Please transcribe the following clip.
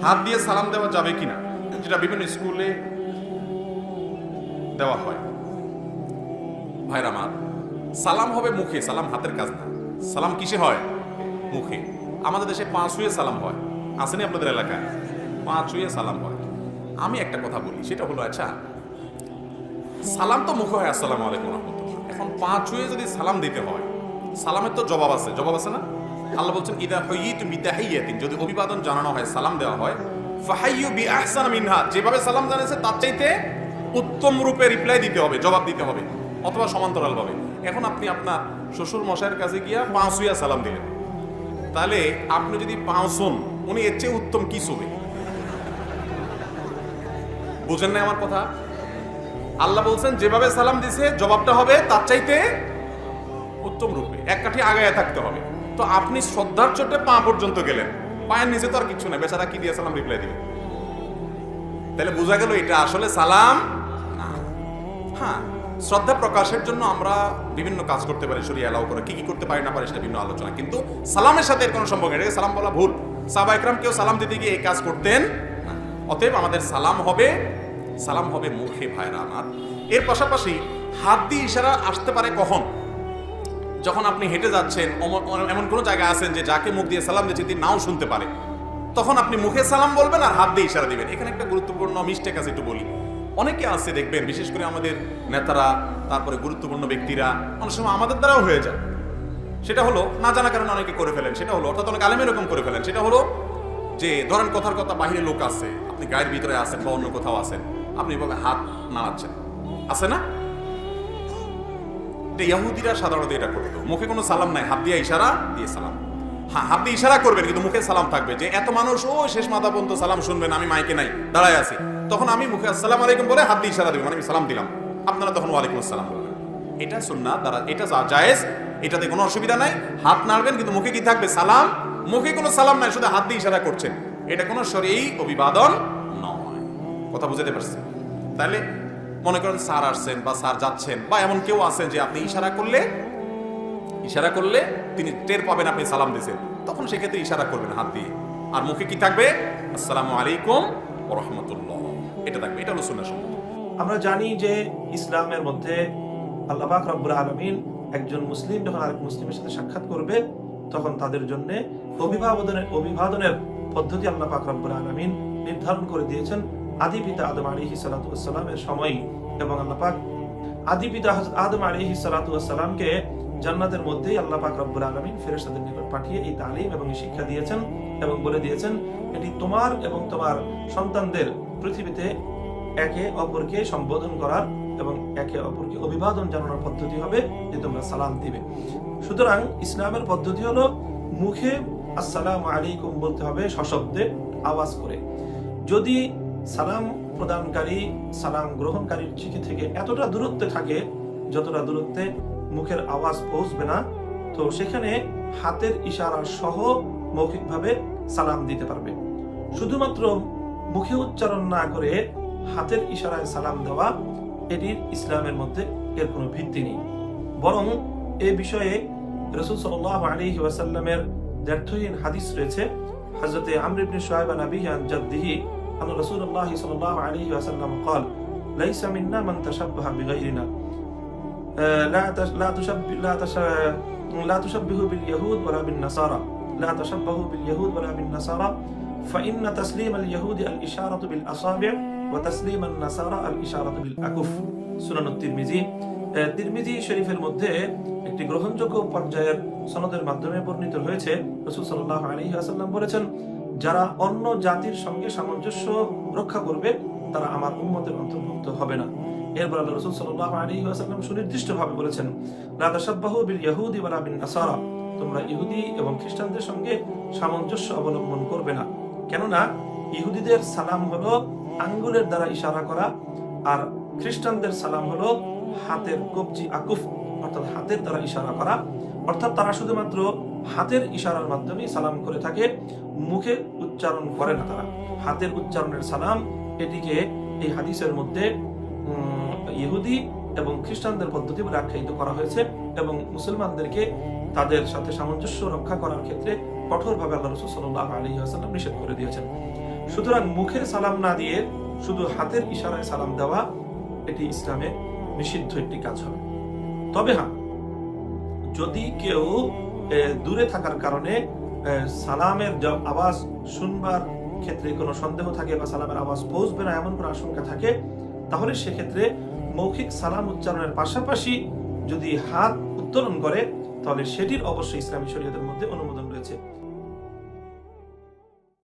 হাত দিয়ে সালাম দেওয়া যাবে কিনা, যেটা বিভিন্ন স্কুলে দেওয়া হয়। ভাইরা আমার, সালাম হবে মুখে, সালাম হাতের কাজ না। সালাম কিসে হয়? মুখে। আমাদের দেশে পা ছুঁয়ে সালাম হয়, আসেনি আপনাদের এলাকায়? পা ছুঁয়ে সালাম হয়। আমি একটা কথা বলি, সেটা হলো, আচ্ছা সালাম তো মুখে হয় আসসালামু আলাইকুম রাহমাতুল্লাহ, এখন পা ছুঁয়ে যদি সালাম দিতে হয়, সালামের তো জবাব আছে, জবাব আছে না? আল্লাহ বলছেন ইদা হুইয়িতুম বিতাহিয়াতিন, যদি অভিবাদন জানানো হয়, সালাম দেওয়া হয়, ফাহাইয়ু বিআহসানা মিনহা, যেভাবে সালাম জানিয়েছে তার চাইতে উত্তম রূপে রিপ্লাই দিতে হবে, জবাব দিতে হবে, অথবা সমান্তরালভাবে। এখন আপনি আপনার শ্বশুর মশাইয়ের কাছে গিয়া পা ছুঁয়া সালাম দিলেন, তাহলে আপনি যদি পা শুন, উনি এর চেয়ে উত্তম কি শুবে? বুঝেন না আমার কথা? আল্লাহ বলছেন যেভাবে সালাম দিছে জবাবটা হবে তার চাইতে উত্তম রূপে, এক কাঠি আগায় থাকতে হবে। তো আপনি শ্রদ্ধার চোটে পা পর্যন্ত গেলেন, পায়ের নিচে তো আর কিছু না, বেচারা কি দিয়ে সালাম রিপ্লাই দিবে? তাহলে বোঝা গেল এটা আসলে সালাম না। হ্যাঁ, শ্রদ্ধা প্রকাশের জন্য আমরা বিভিন্ন কাজ করতে পারি, শরীয়ত এলাও করে, কি কি করতে পারি না পারি সেটা বিভিন্ন আলোচনা, কিন্তু সালামের সাথে এর কোনো সম্পর্ক নেই। সালাম বলা ভুল। সাহাবা ইকরাম কেউ সালাম দিতে গিয়ে এই কাজ করতেন না। অতএব আমাদের সালাম হবে মুখে, ভাইরা আমার। এর পাশাপাশি হাত দিয়ে ইশারা আসতে পারে কখন? যখন আপনি হেঁটে যাচ্ছেন, এমন কোনো জায়গায় আছেন যে যাকে মুখ দিয়ে সালাম দিয়েছে তিনি নাও শুনতে পারে, তখন আপনি মুখে সালাম বলবেন আর হাত দিয়ে ইশারা দিবেন। এখানে একটা গুরুত্বপূর্ণ মিস্টেক আছে, একটু বলি। অনেকে আছে দেখবেন, বিশেষ করে আমাদের নেতারা, তারপরে গুরুত্বপূর্ণ ব্যক্তিরা, অনেক সময় আমাদের দ্বারাও হয়ে যায়। সেটা হলো, না জানা কারণে অনেকে করে ফেলেন, সেটা হলো, অর্থাৎ অনেক আলেম এরকম করে ফেলেন, সেটা হলো যে ধরেন কথার কথা বাহিরে লোক আছে, আপনি গায়ের ভিতরে আছেন বা অন্য কোথাও আছেন, আপনি এভাবে হাত নাড়াচ্ছেন, আছে না? ইহুদিরা সাধারণত এটা করতো, মুখে কোনো সালাম নাই, হাত দিয়ে ইশারা দিয়ে সালাম। হ্যাঁ, হাত দিয়ে ইশারা করবেন, কিন্তু মুখে সালাম থাকবে, যে এত মানুষ ও শেষ মাথা পর্যন্ত সালাম শুনবেন, আমি মাইকে নাই, দাঁড়ায় আছি, তখন আমি মুখে আসসালামু আলাইকুম বলে হাত দিয়ে ইশারা দেবেন, আমি সালাম দিলাম, আপনারা তখন ওয়ালাইকুম আসসালাম বলবেন। এটা সুন্নাত, দ্বারা এটা জায়েজ, এটাতে কোনো অসুবিধা নাই। হাত নাড়বেন, কিন্তু মুখে কি থাকবে? সালাম। মুখে কোনো সালাম নাই, শুধু হাত দিয়ে ইশারা করছেন, এটা কোনো শরঈ অভিবাদন নয়। কথা বুঝতে পারছেন? তাহলে মনে করেন স্যার আসছেন বা স্যার যাচ্ছেন, বা এমন কেউ আছেন যে আপনি ইশারা করলে তিনি টের পাবেন আপনি সালাম দিয়েছেন, তখন সেক্ষেত্রে ইশারা করবেন হাত দিয়ে, আর মুখে কি থাকবে? আসসালামু আলাইকুম ওয়া রাহমাতুল্লাহ, এটা থাকবে। এটা হলো সুন্নাহ সম্মত। আমরা জানি যে ইসলামের মধ্যে আল্লাহ পাক রব্বুল আলামিন একজন মুসলিম যখন আরেক মুসলিমের সাথে সাক্ষাৎ করবে, তখন তাদের জন্য অভিবাদনের পদ্ধতি আল্লাহ পাক রব্বুল আলামিন নির্ধারণ করে দিয়েছেন আদি পিতা আদম আলাইহিস সালাতু ওয়াস সালামের সময়। এবং আল্লাহ পাক আদি পিতা হযরত আদম আলাইহিস সালাতু ওয়াস সালামকে জান্নাতের মধ্যেই আল্লাহ পাক রব্বুল আলামিন ফেরেশতাদের নিকট পাঠিয়ে এই তালিম এবং এই শিক্ষা দিয়েছেন, এবং বলে দিয়েছেন এটি তোমার এবং তোমার সন্তানদের পৃথিবীতে একে অপরকে সম্বোধন করার এবং একে অপরকে অভিবাদন জানানোর পদ্ধতি হবে যে তোমরা সালাম দিবে। সুতরাং ইসলামের পদ্ধতি হলো মুখে আসসালামু আলাইকুম বলতে হবে সশব্দে, আওয়াজ করে। যদি সালাম প্রদানকারী সালাম গ্রহণকারীর চিঠি থেকে এতটা দূরত্বে থাকে যতটা দূরত্বে মুখের আওয়াজ পৌঁছবে না, তো সেখানে হাতের ইশারা সহ মৌখিকভাবে সালাম দিতে পারবে। শুধুমাত্র মুখে উচ্চারণ না করে হাতের ইশারায় সালাম দেওয়া, এটির ইসলামের মধ্যে এর কোনো ভিত্তি নেই। বরং এ বিষয়ে রাসূল সাল্লাল্লাহু আলাইহি ওয়াসাল্লামের দ্ব্যর্থহীন হাদিস রয়েছে। হযরত আমর ইবনে শুআয়ব আন আবিহি আন জাদ্দিহি আন রাসূলুল্লাহ সাল্লাল্লাহু আলাইহি ওয়াসাল্লাম قال ليس منا من تشبه بغيرنا لا تشبهوا باليهود ولا بالنصارى لا تشبهوا باليهود ولا بالنصارى فإن تسليم اليهود الإشارة بالأصابع وتسليم النصارى الإشارة بالأكف। সুনান তিরমিজি শরীফের মধ্যে একটি গ্রহণযোগ্য পর্যায়ের সনদের মাধ্যমে বর্ণিত হয়েছে, রাসূল সাল্লাল্লাহু আলাইহি ওয়াসাল্লাম বলেছেন, যারা অন্য জাতির সঙ্গে সামঞ্জস্য রক্ষা করবে তারা আমার উম্মতের অন্তর্ভুক্ত হবে না। এরপর আল্লাহ রাসূল সাল্লাল্লাহু আলাইহি ওয়াসাল্লাম সুনির্দিষ্টভাবে বলেছেন, লা তাশাব্বাহু বিল ইয়াহুদি ওয়ালা বিন নাসারা, তোমরা ইহুদি এবং খ্রিস্টানদের সঙ্গে সামঞ্জস্য অবলম্বন করবে না। কেননা ইহুদিদের সালাম হলো আঙ্গুলের দ্বারা ইশারা করা, আর খ্রিস্টানদের সালাম হলো হাতের কবজি আকুফ, অর্থাৎ হাতের দ্বারা ইশারা করা। অর্থাৎ তারা শুধুমাত্র হাতের ইশারার মাধ্যমে সালাম করে থাকে, মুখে উচ্চারণ করে না তারা। হাতের উচ্চারণের সালাম, এটিকে এই হাদিসের মধ্যে ইহুদি এবং খ্রিস্টানদের পদ্ধতি বলে আখ্যায়িত করা হয়েছে, এবং মুসলমানদেরকে তাদের সাথে সামঞ্জস্য রক্ষা করার ক্ষেত্রে কঠোরভাবে আল্লাহ রাসূল সাল্লাল্লাহু আলাইহি ওয়াসাল্লাম নিষেধ করে দিয়েছেন। সুতরাং মুখের সালাম না দিয়ে শুধু হাতের ইশারায় সালাম দেওয়া এটি ইসলামে নিষিদ্ধ একটি কাজ হবে। তবে হ্যাঁ, যদি কেউ দূরে থাকার কারণে সালামের আওয়াজ শুনবার ক্ষেত্রে কোনো সন্দেহ থাকে বা সালামের আওয়াজ পৌঁছবে না এমন কোনো আশঙ্কা থাকে, তাহলে সেক্ষেত্রে মৌখিক সালাম উচ্চারণের পাশাপাশি যদি হাত উত্তোলন করে তাহলে সেটির অবশ্যই ইসলামী শরীয়তের মধ্যে অনুমোদন রয়েছে।